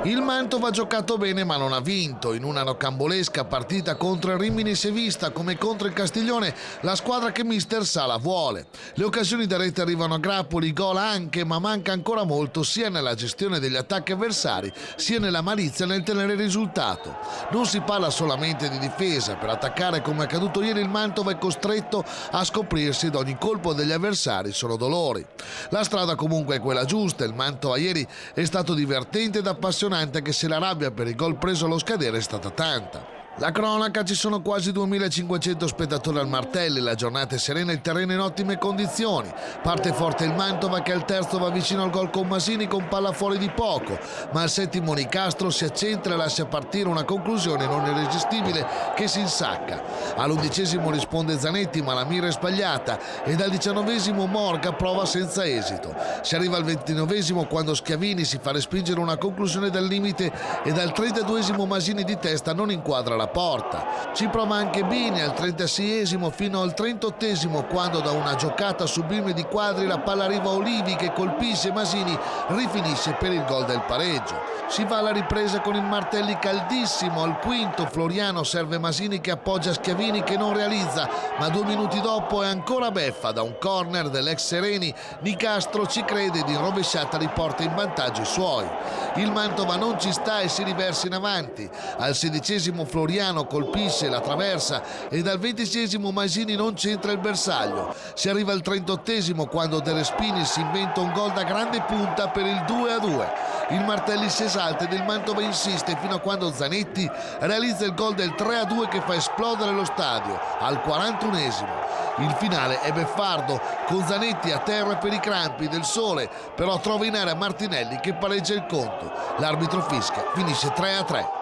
Il Mantova ha giocato bene ma non ha vinto. In una rocambolesca partita contro il Rimini si è vista, come contro il Castiglione, la squadra che mister Sala vuole. Le occasioni da rete arrivano a grappoli, gol anche, ma manca ancora molto sia nella gestione degli attacchi avversari sia nella malizia nel tenere il risultato. Non si parla solamente di difesa. Per attaccare come è accaduto ieri il Mantova è costretto a scoprirsi ed ogni colpo degli avversari sono dolori. La strada comunque è quella giusta. Il Mantova ieri è stato divertente ed appassionato, anche se la rabbia per il gol preso allo scadere è stata tanta. La cronaca: ci sono quasi 2500 spettatori al Martelli, la giornata è serena e il terreno in ottime condizioni. Parte forte il Mantova che al terzo va vicino al gol con Masini con palla fuori di poco, ma al settimo Nicastro si accentra e lascia partire una conclusione non irresistibile che si insacca. All'11° risponde Zanetti ma la mira è sbagliata e dal 19° Morga prova senza esito. Si arriva al 29° quando Schiavini si fa respingere una conclusione dal limite e dal 32° Masini di testa non inquadra la porta. Ci prova anche Bini al 36° fino al 38° quando da una giocata sublime di Quadri la palla arriva a Olivi che colpisce e Masini rifinisce per il gol del pareggio. Si va alla ripresa con il Martelli caldissimo. Al quinto Floriano serve Masini che appoggia Schiavini che non realizza, ma 2 minuti dopo è ancora beffa da un corner dell'ex Sereni. Nicastro ci crede ed in rovesciata riporta in vantaggio i suoi. Il Mantova non ci sta e si riversa in avanti. Al 16° Floriano colpisce la traversa e dal 26° Masini non c'entra il bersaglio. Si arriva al 38° quando De Respini si inventa un gol da grande punta per il 2-2. Il Martelli si esalta ed il Mantova insiste fino a quando Zanetti realizza il gol del 3-2 che fa esplodere lo stadio al 41°. Il finale è beffardo con Zanetti a terra per i crampi del Sole, però trova in area Martinelli che pareggia il conto. L'arbitro fischia, finisce 3-3.